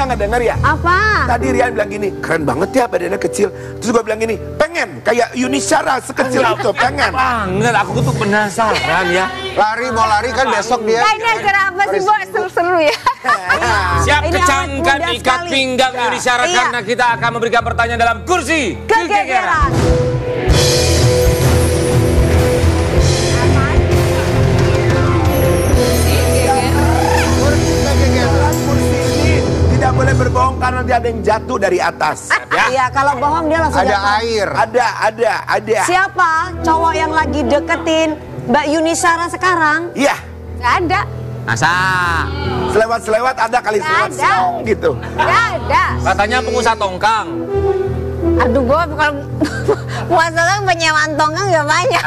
nggak denger ya? Apa? Tadi Rian bilang gini, keren banget ya badannya kecil. Terus gue bilang gini, pengen kayak Yuni Shara sekecil itu, pengen. Banget, aku tuh penasaran ya. Lari mau lari kan besok dia. Kayaknya acara apa sih, Bu? Seru-seru ya. Siap Ini kecangkan awet muda ikat sekali. pinggang Ya. Yuni Shara Iya. karena kita akan memberikan pertanyaan dalam kursi Kegegeran. Kursi ini tidak boleh berbohong karena nanti ada yang jatuh dari atas. Iya, kalau bohong dia langsung Ada jatuh. air. Ada. Siapa cowok yang lagi deketin Mbak Yuni Shara sekarang? Iya, Gak ada. Masa? selewat-selewat ada kali Nggak selewat ada. siong gitu. Gak ada. Katanya pengusaha tongkang. Aduh, gua kalau masalah penyewaan tongkang gak banyak.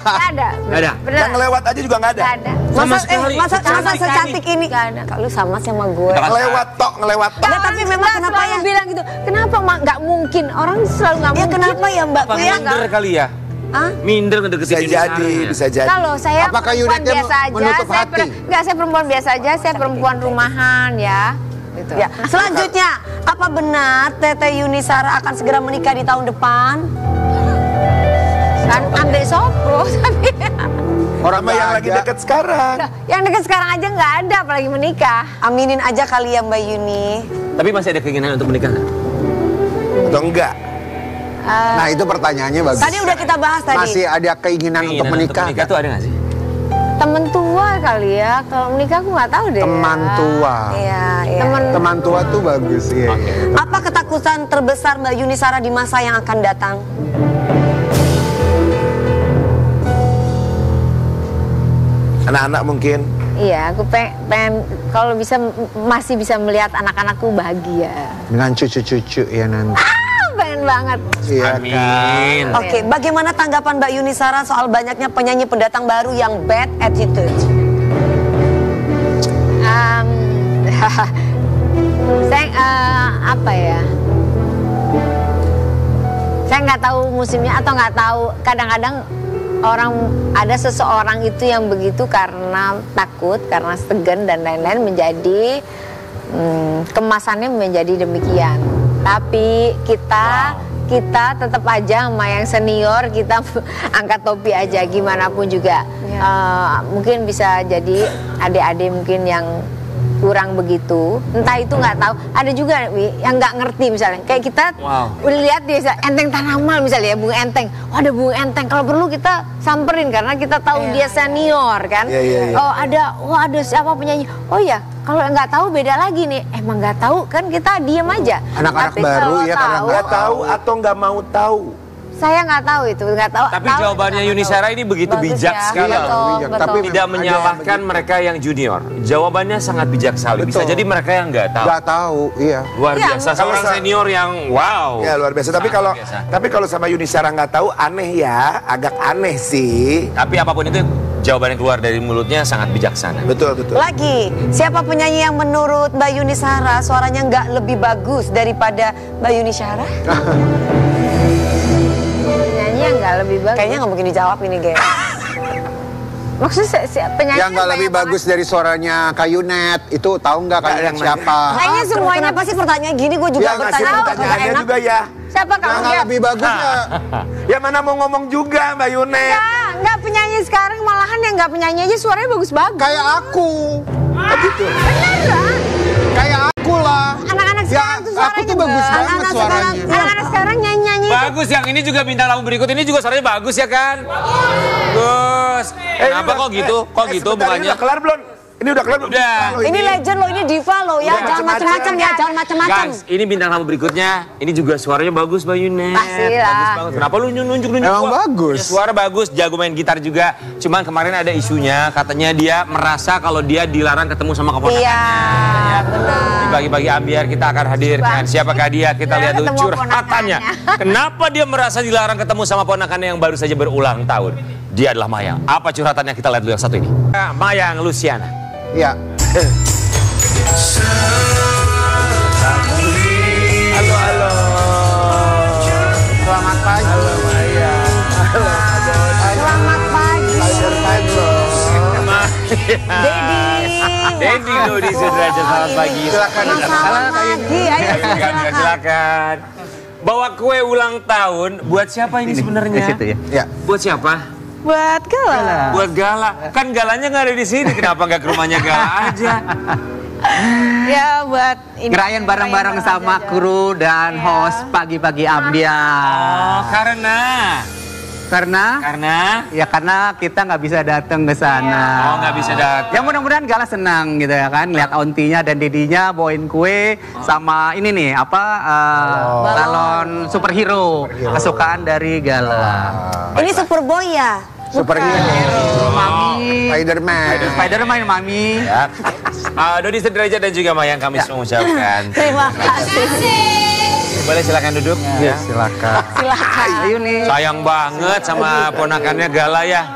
Gak ada. Nggak ada? Bener. Yang lewat aja juga nggak ada. Gak ada. Sama sekali. Masa Secantik secantik ini? Gak ada. Kalau sama gue. Ngelewat tok. Nggak, tapi memang kenapa ya? Bilang gitu. Kenapa mak nggak mungkin? Orang selalu nggak mungkin. Ya kenapa ya Mbak? Apa minder kali ya? Hah? Minder ngedeketin Bisa Yuni Shara jadi, ya? bisa jadi. Kalau saya Apakah perempuan Yunitnya biasa aja, menutup saya hati? nggak, saya perempuan biasa aja, saya perempuan rumahan ya. Gitu. Ya. Selanjutnya, apa benar Teteh Yuni Shara akan segera menikah di tahun depan? Kan ambek sopro, tapi Orang Sama yang lagi deket sekarang. yang dekat sekarang aja nggak ada, apalagi menikah. Aminin aja kali ya Mbak Yuni. Tapi masih ada keinginan untuk menikah nggak? Atau enggak? Nah itu pertanyaannya bagus. Tadi udah kita bahas tadi. Masih ada keinginan untuk menikah? Menikah tuh ada nggak sih? Temen tua kali ya, kalau menikah aku nggak tahu deh. Teman tua. Iya, iya. Teman tua tuh bagus ya. Apa ketakutan terbesar Mbak Yuni Shara di masa yang akan datang? Anak-anak mungkin. Iya, aku pengen kalau bisa masih bisa melihat anak-anakku bahagia. Dengan cucu-cucu ya nanti. Pengen banget. Iya kan. Amin. Oke, bagaimana tanggapan Mbak Yuni Shara soal banyaknya penyanyi pendatang baru yang bad attitude? Saya apa ya? Saya nggak tahu musimnya atau nggak tahu. Kadang-kadang orang ada seseorang itu yang begitu karena takut, karena segan dan lain-lain menjadi kemasannya menjadi demikian. Tapi kita tetap aja sama yang senior, kita angkat topi aja gimana pun juga. Mungkin bisa jadi adik-adik mungkin yang kurang begitu, entah itu nggak tahu. Ada juga yang nggak ngerti misalnya, kayak kita udah lihat dia Enteng Tanamal misalnya ya, Bung Enteng. Oh ada Bung Enteng, kalau perlu kita samperin karena kita tahu dia senior kan. Oh ada siapa penyanyi? Oh ya kalau nggak tahu beda lagi nih. Emang nggak tahu kan kita diem aja. Anak-anak tapi baru kalau ya karena Nggak tahu atau nggak mau tahu. Saya nggak tahu itu, nggak tahu. Tapi jawabannya Yuni Shara ini begitu Bagus bijak ya, sekali. betul, betul. Tapi Tidak memang menyalahkan ada mereka yang junior. Jawabannya sangat bijak sekali. Bisa Betul. jadi mereka yang nggak tahu. Nggak tahu, iya. Luar Iya, biasa. Seorang senior yang wow. Ya luar biasa. Tapi kalau sama Yuni Shara nggak tahu aneh ya, agak aneh sih. Tapi apapun itu jawaban yang keluar dari mulutnya sangat bijaksana. Betul. Lagi, siapa penyanyi yang menurut Mbak Yuni Shara suaranya nggak lebih bagus daripada Mbak Yuni Shara? Penyanyi yang nggak lebih bagus. Kayaknya nggak mungkin dijawab ini, guys. Maksudnya penyanyi Yang nggak lebih bagus dari suaranya Kayunet itu tahu nggak Kayunet siapa? Kayaknya semuanya pasti pertanyaan gini, gue juga Ya ngasih bertanya. pertanyaannya juga ya. Siapa kamu? Yang nggak lebih bagus ya. Ya mana mau ngomong juga Mbak Yunet. Nggak penyanyi sekarang, malahan yang nggak penyanyi aja suaranya bagus-bagus. Kayak aku. Oh gitu. Beneran. Kayak aku lah. Anak-anak Ya, sekarang tuh aku suaranya tuh bagus banget Anak-anak suaranya. Anak-anak sekarang nyanyi-nyanyi. Bagus, yang ini juga bintang tamu berikut ini juga suaranya bagus ya kan? Bagus. Kenapa kok gitu? Kok gitu sebentar, bukannya? Ini udah kelar belum? Ini udah kelar belum? Udah. Ini legend loh, ini diva loh ya. Udah Jangan macam-macam ya, jangan macam-macam. Guys, ini bintang tamu berikutnya. Ini juga suaranya bagus Mbak Yunet. Pastilah. Bagus banget. Kenapa lu nunjuk-nunjuk? Emang gua? bagus. Ya, suara bagus, jago main gitar juga. Cuman kemarin ada isunya, katanya dia merasa kalau dia dilarang ketemu sama keponakannya. Iya, benar. Di pagi-pagi ambiar kita akan hadirkan siapakah dia, kita lihat dulu Ketemu curhatannya. Kenapa dia merasa dilarang ketemu sama ponakannya yang baru saja berulang tahun? Dia adalah Mayang. Apa curhatannya, kita lihat dulu yang satu ini. Mayang Luciana. Iya. Halo. Selamat pagi. Halo Maya. Selamat pagi. Halo. Dedi. Dendi Dodi Sudrajat, selamat pagi. Silakan. Selamat pagi. Ayo silakan. Silakan. Bawa kue ulang tahun buat siapa ini sebenarnya? Ya. Buat siapa? Buat Gala. Buat Gala. Kan Galanya nggak ada di sini. Kenapa nggak ke rumahnya Gala aja? Ya buat ini. Ngerayain bareng-bareng sama kru dan host pagi-pagi ambiar. Oh, karena Karena kita nggak bisa datang ke sana. Oh, nggak bisa datang. Ya mudah-mudahan Gala senang gitu ya kan, lihat ontinya dan dedinya bawain kue sama ini nih balon superhero kesukaan dari Gala. Ini Superboy ya? Superhero. Mami. Spiderman Mami. Ya. Dodi Sudrajat dan juga Mayang kami semua mengucapkan. Terima kasih. Boleh silakan duduk. Ya, silakan. Silakan. Ayo nih. Sayang banget sama ponakannya Gala ya.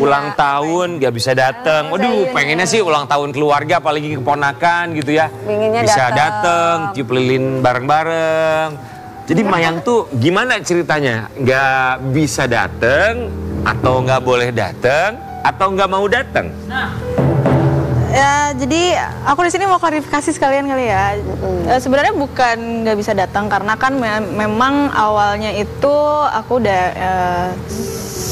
Ulang tahun gak bisa datang. Waduh, pengennya sih ulang tahun keluarga apalagi keponakan gitu ya. Pengennya bisa datang. datang, tiup lilin bareng-bareng. Jadi Mayang tuh gimana ceritanya? Gak bisa datang atau gak boleh datang atau gak mau datang? Ya, jadi aku di sini mau klarifikasi sekalian kali ya. Sebenarnya bukan nggak bisa datang karena kan memang awalnya itu aku udah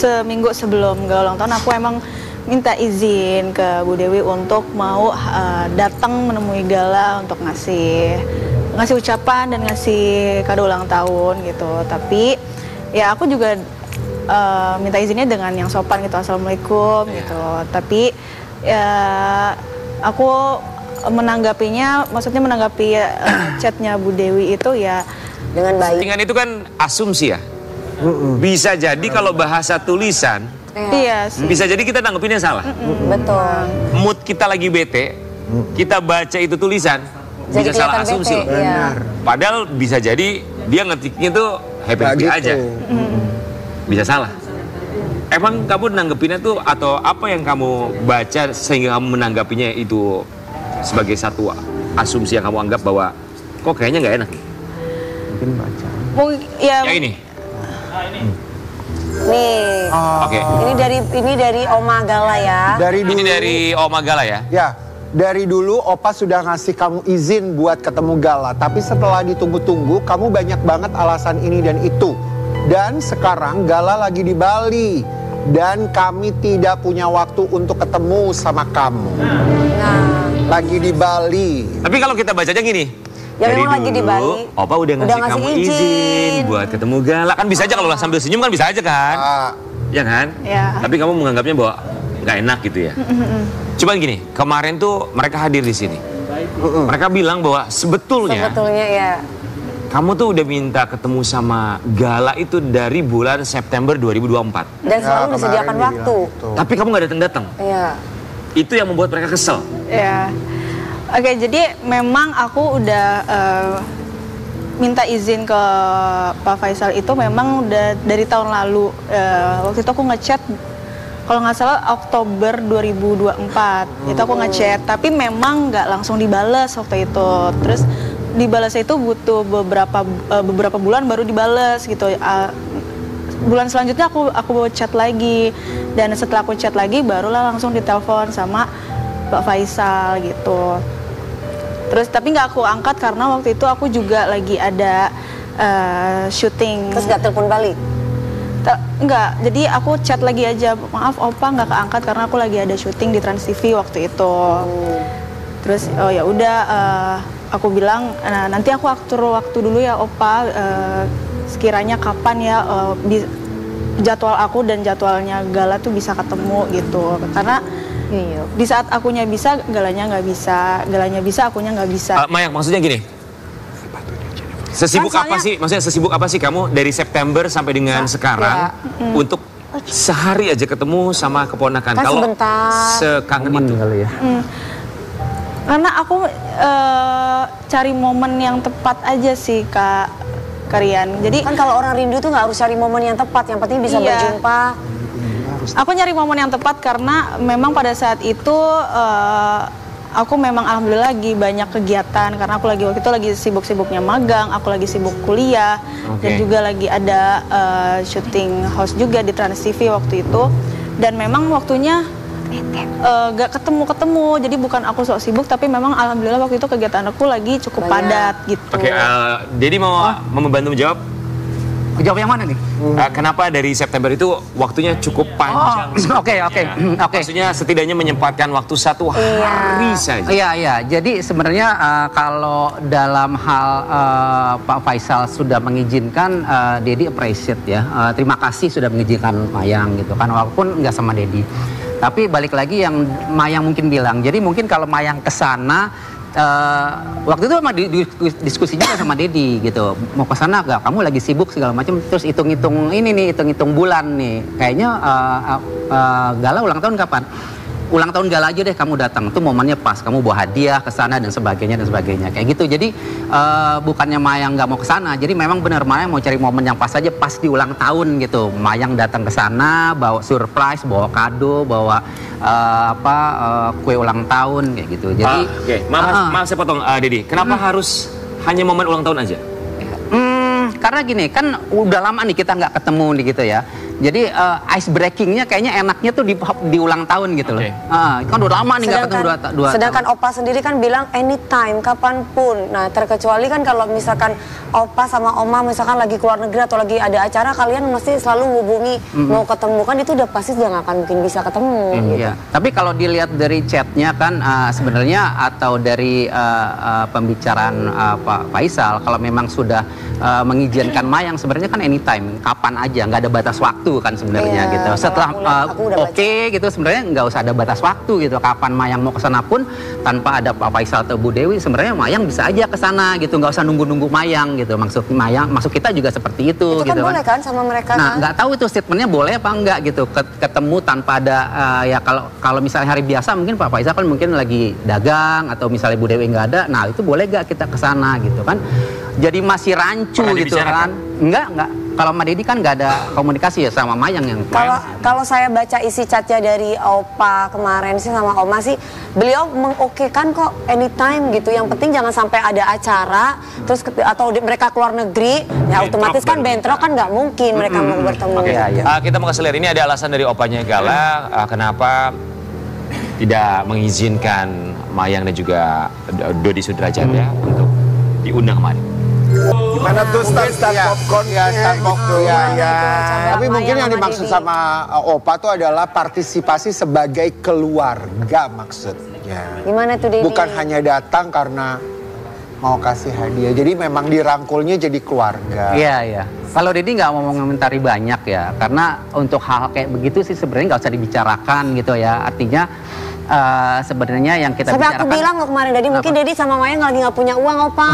seminggu sebelum Gala ulang tahun aku emang minta izin ke Bu Dewi untuk mau datang menemui Gala untuk ngasih ucapan dan ngasih kado ulang tahun gitu. Tapi ya aku juga minta izinnya dengan yang sopan gitu, assalamualaikum gitu. Tapi ya aku maksudnya menanggapi chatnya Bu Dewi itu ya Dengan baik. Dengan itu kan asumsi ya. Bisa jadi kalau bahasa tulisan, iya sih. bisa jadi kita nanggepinnya salah. Betul. Mood kita lagi bete, kita baca itu tulisan, Jadi bisa salah kelihatan asumsi bete, loh. iya. Padahal bisa jadi dia ngetiknya tuh happy-happy Nggak aja. gitu. Bisa salah. Emang kamu nanggepinnya tuh atau apa yang kamu baca sehingga kamu menanggapinya itu sebagai satu asumsi yang kamu anggap bahwa kok kayaknya nggak enak? Mungkin baca. Ya, Ya ini. Nih. Oke. Ini dari Oma Gala ya. Dari dulu, Ini dari Oma Gala ya. ya, dari dulu Opa sudah ngasih kamu izin buat ketemu Gala. Tapi setelah ditunggu-tunggu, kamu banyak banget alasan ini dan itu. Dan sekarang Gala lagi di Bali. Dan kami tidak punya waktu untuk ketemu sama kamu. Nah, Lagi di Bali. Tapi kalau kita bacanya gini. Ya dari memang lagi di Bali. Opa udah ngasih kamu izin buat ketemu Gala. Kan bisa aja kalau sambil senyum kan bisa aja kan. Ya kan? Ya. Tapi kamu menganggapnya bahwa nggak enak gitu ya. Coba gini, kemarin tuh mereka hadir di sini. Mereka bilang bahwa sebetulnya ya. kamu tuh udah minta ketemu sama Gala itu dari bulan September 2024. Dan selalu kemarin disediakan dibilang waktu. gitu. Tapi kamu nggak datang-datang. Iya. Itu yang membuat mereka kesel. Ya. Oke, jadi memang aku udah minta izin ke Pak Faisal itu memang udah dari tahun lalu. Waktu itu aku ngechat, kalau nggak salah Oktober 2024. Itu aku ngechat, tapi memang nggak langsung dibales waktu itu. Terus dibalasnya itu butuh beberapa bulan baru dibales gitu. Bulan selanjutnya aku chat lagi, dan setelah aku chat lagi barulah langsung ditelepon sama Pak Faisal gitu. Terus tapi nggak aku angkat karena waktu itu aku juga lagi ada syuting. Terus gak telepon balik? Enggak, jadi aku chat lagi aja, maaf Opa nggak keangkat karena aku lagi ada syuting di Trans TV waktu itu. Terus oh ya udah, aku bilang nanti aku atur waktu dulu ya Opa, sekiranya kapan ya jadwal aku dan jadwalnya Gala tuh bisa ketemu gitu. Karena di saat akunya bisa, Galanya nggak bisa, Galanya bisa, akunya nggak bisa. Mayang, maksudnya gini. Sesibuk Kan apa sih? Maksudnya sesibuk apa sih kamu dari September sampai dengan sekarang untuk sehari aja ketemu sama keponakan? Kan Kalau sebentar. sekangen itu kali ya. Karena aku cari momen yang tepat aja sih Kak Rian. Jadi Kan kalau orang rindu tuh nggak harus cari momen yang tepat, yang penting bisa Iya. berjumpa. aku nyari momen yang tepat karena memang pada saat itu aku memang alhamdulillah lagi banyak kegiatan karena aku waktu itu lagi sibuk-sibuknya magang, aku lagi sibuk kuliah dan juga lagi ada syuting house juga di Trans TV waktu itu. Dan memang waktunya Gak ketemu-ketemu, jadi bukan aku sok sibuk, tapi memang alhamdulillah waktu itu kegiatan aku lagi cukup padat gitu. Oke, Dedi mau membantu menjawab? Jawab yang mana nih? Kenapa dari September itu waktunya cukup panjang? Oke. Maksudnya setidaknya menyempatkan waktu 1 hari saja. Iya. Jadi sebenarnya kalau dalam hal Pak Faisal sudah mengizinkan, Dedi appreciate ya. Terima kasih sudah mengizinkan Mayang gitu kan, walaupun nggak sama Dedi. Tapi balik lagi yang Mayang mungkin bilang, jadi mungkin kalau Mayang kesana, waktu itu sama diskusinya sama Dedi gitu, mau kesana gak, kamu lagi sibuk segala macam, terus hitung-hitung ini nih, hitung-hitung bulan nih, kayaknya Gala ulang tahun kapan? Ulang tahun Gala aja deh kamu datang, tuh momennya pas, kamu bawa hadiah ke sana dan sebagainya kayak gitu. Jadi bukannya Mayang nggak mau ke sana, jadi memang benar Mayang mau cari momen yang pas aja, pas di ulang tahun gitu. Mayang datang ke sana bawa surprise, bawa kado, bawa kue ulang tahun kayak gitu. Jadi maaf saya potong, Dedi. Kenapa harus hanya momen ulang tahun aja? Karena gini, kan udah lama nih kita nggak ketemu nih gitu ya. Jadi ice breakingnya kayaknya enaknya tuh di ulang tahun gitu loh. Kan udah lama nih nggak ketemu dua sedangkan tahun. Opa sendiri kan bilang anytime, kapanpun. Nah terkecuali kan kalau misalkan Opa sama Oma misalkan lagi keluar negeri atau lagi ada acara, kalian mesti selalu hubungi mau ketemu, kan itu udah pasti sudah nggak akan mungkin bisa ketemu. Gitu. Iya. Tapi kalau dilihat dari chatnya kan sebenarnya atau dari pembicaraan Pak Faisal, kalau memang sudah mengizinkan Mayang sebenarnya kan anytime, kapan aja, nggak ada batas waktu kan sebenarnya gitu. Setelah gitu sebenarnya nggak usah ada batas waktu gitu. Kapan Mayang mau kesana pun tanpa ada Pak Faisal atau Bu Dewi, sebenarnya Mayang bisa aja kesana gitu, nggak usah nunggu-nunggu Mayang gitu. Maksud kita juga seperti itu kan gitu boleh kan sama mereka. Nah, kan? nggak tahu itu statementnya boleh apa enggak gitu. Ketemu tanpa ada ya kalau misalnya hari biasa mungkin Pak Faisal kan mungkin lagi dagang atau misalnya Bu Dewi nggak ada, nah itu boleh nggak kita kesana gitu kan. Jadi masih rancu gitu kan. Enggak. Kalau sama Dedi kan nggak ada komunikasi ya sama Mayang yang. Kalau saya baca isi chatnya dari Opa kemarin sih sama Oma sih, beliau mengokekan kok anytime gitu. Yang penting jangan sampai ada acara terus atau mereka keluar negeri, ya otomatis kan bentrok kan nggak mungkin mereka mau bertemu. Kita mau kasih lihat ini ada alasan dari opanya Gala kenapa tidak mengizinkan Mayang dan juga Dodi Sudrajat ya untuk diundang kemarin. Gimana tuh stand popcorn? Ya, stand popcorn. Ya. Tapi mungkin yang dimaksud Dedi sama Opa tuh adalah partisipasi sebagai keluarga maksudnya. Gimana tuh Dedi? Bukan hanya datang karena mau kasih hadiah. Jadi memang dirangkulnya jadi keluarga. Iya. Kalau Dedi nggak mau mengomentari banyak ya, karena untuk hal kayak begitu sih sebenarnya nggak usah dibicarakan gitu ya. Artinya sebenarnya yang kita sampai bicarakan. aku bilang kok kemarin Dedi, mungkin Dedi sama Mayang lagi nggak punya uang, Opa.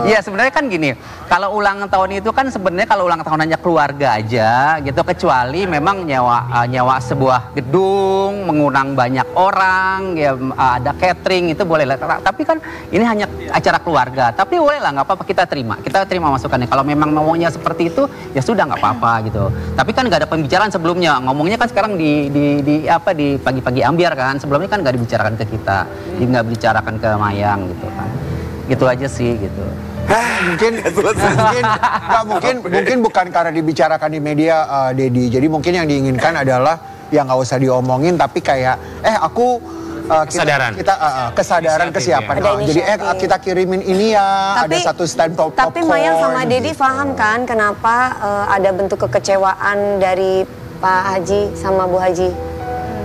Iya sebenarnya kan gini, kalau ulang tahun itu kan sebenarnya kalau ulang tahun hanya keluarga aja gitu, kecuali memang nyewa sebuah gedung, mengundang banyak orang, ya ada catering itu boleh lah. Tapi kan ini hanya acara keluarga, tapi boleh lah, nggak apa-apa, kita terima masukannya. Kalau memang maunya seperti itu ya sudah nggak apa-apa gitu. Tapi kan nggak ada pembicaraan sebelumnya, ngomongnya kan sekarang di pagi-pagi ambiar kan, sebelumnya kan nggak dibicarakan ke kita, nggak dibicarakan ke Mayang gitu kan, gitu aja sih gitu. Mungkin bukan karena dibicarakan di media, Dedi. Jadi mungkin yang diinginkan adalah yang nggak usah diomongin, tapi kayak kesadaran kesiapan. Jadi kita kirimin ini ya, ada satu stand popcorn. Tapi Mayang sama Dedi paham kan kenapa ada bentuk kekecewaan dari Pak Haji sama Bu Haji?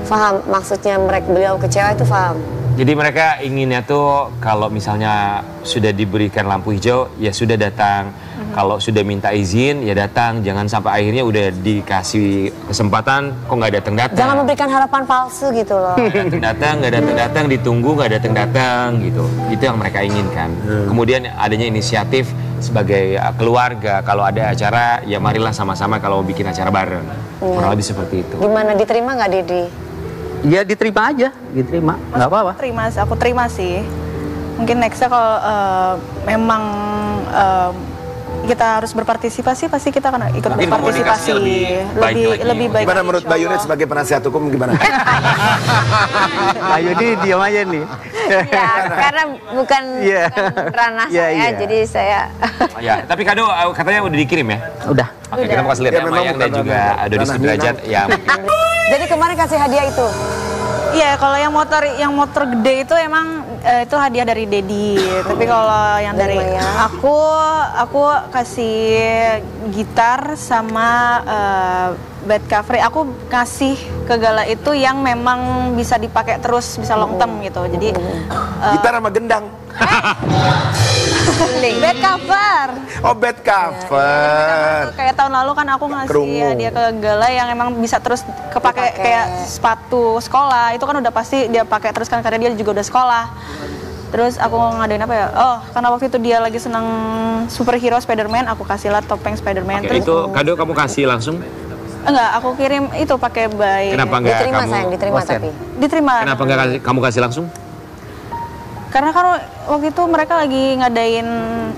Paham maksudnya beliau kecewa itu paham. Jadi mereka inginnya tuh kalau misalnya sudah diberikan lampu hijau ya sudah datang. Kalau sudah minta izin ya datang. Jangan sampai akhirnya udah dikasih kesempatan kok nggak datang-datang. Jangan memberikan harapan palsu gitu loh. Nggak datang-datang, ditunggu nggak datang-datang gitu. Itu yang mereka inginkan. Kemudian adanya inisiatif sebagai keluarga, kalau ada acara ya marilah sama-sama kalau bikin acara bareng. Kurang lebih seperti itu. Gimana, diterima nggak Dedi? Ya diterima aja, diterima, nggak apa-apa. Aku terima sih. Mungkin nextnya kalau memang kita harus berpartisipasi, pasti kita akan ikut Mungkin berpartisipasi. komunikasi lebih baik lagi. Gimana menurut Mbak insya Yuni Allah. sebagai penasihat hukum gimana? Ayo nih diam aja nih. Ya, karena bukan ranah saya, jadi saya Ya, tapi kado katanya udah dikirim ya? Udah. Oke, kita mau kasih lihat Ya, ya, memang Mayang dan bukan juga ranah Dodi Sudrajat yang jadi kemarin kasih hadiah itu. Iya, kalau yang motor gede itu emang itu hadiah dari Dedi. Tapi kalau yang Dari dari Maya. aku kasih gitar sama bed cover. Aku kasih ke Gala itu yang memang bisa dipakai terus, bisa long term gitu. Jadi Gitar sama gendang. bed cover. Oh, bed cover. Kayak tahun lalu kan aku ngasih Kerungu. hadiah ke Gala yang emang bisa terus kepake Dipakai. kayak sepatu sekolah. Itu kan udah pasti dia pakai terus kan karena dia juga udah sekolah. Terus aku ngadain apa ya? Oh, karena waktu itu dia lagi senang superhero Spider-Man, aku kasih lah topeng Spider-Man. Oke, Terus itu kado kamu kasih langsung. enggak, aku kirim itu pakai by. Kenapa enggak Diterima kamu? sayang, diterima Gosen. tapi. Diterima. Kenapa enggak kamu kasih langsung? Karena kan waktu itu mereka lagi ngadain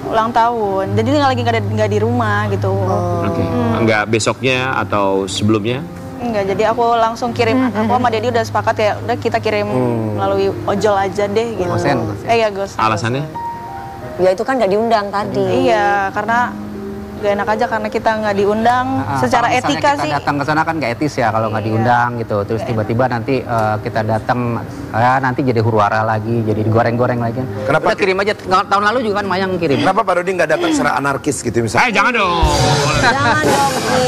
ulang tahun. Jadi nggak di rumah gitu. Oke. Enggak besoknya atau sebelumnya? Enggak, jadi aku langsung kirim. Aku sama Dedi udah sepakat ya, udah kita kirim melalui ojol aja deh gitu. Gosen. Iya, Gos. Alasannya? Ya itu kan nggak diundang tadi. Iya, karena gak enak aja karena kita nggak diundang. Secara Kalau misalnya etika kita sih. datang ke sana kan nggak etis ya kalau nggak diundang gitu. Terus tiba-tiba nanti kita datang nanti jadi huru-hara lagi, jadi digoreng-goreng lagi. Kenapa? Udah kirim aja. Tahun lalu juga kan Mayang kirim. Kenapa Pak Dodi nggak datang secara anarkis gitu misalnya? Jangan dong. Jangan dong, Ki.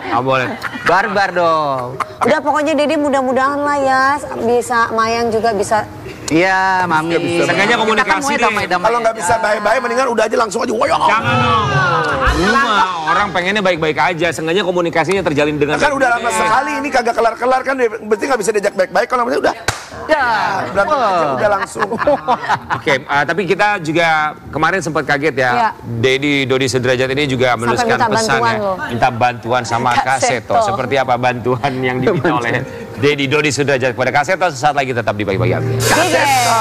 Nggak boleh. Barbar dong. Udah pokoknya Dedi mudah-mudahan lah ya bisa Mayang juga bisa. Iya, Mami. Seenggaknya komunikasi deh. Kalau nggak bisa baik-baik, mendingan udah aja langsung aja. Woyong. Jangan dong. Lu mah orang pengennya baik-baik aja. Seenggaknya komunikasinya terjalin dengan Kan udah lama baik. sekali ini kagak kelar-kelar kan, berarti nggak bisa diajak baik-baik. Kalau namanya udah, Ya. berantem aja udah langsung. Oke, tapi kita juga kemarin sempat kaget ya. Iya. Dodi Sudrajat ini juga menuliskan minta pesan bantuan ya. loh. Minta bantuan sama Kak Seto. Seto. Seperti apa bantuan yang diminta oleh Dodi Sudrajat kepada Kak Seto? Sesaat lagi tetap di Pagi-Pagi Update. Kaseto.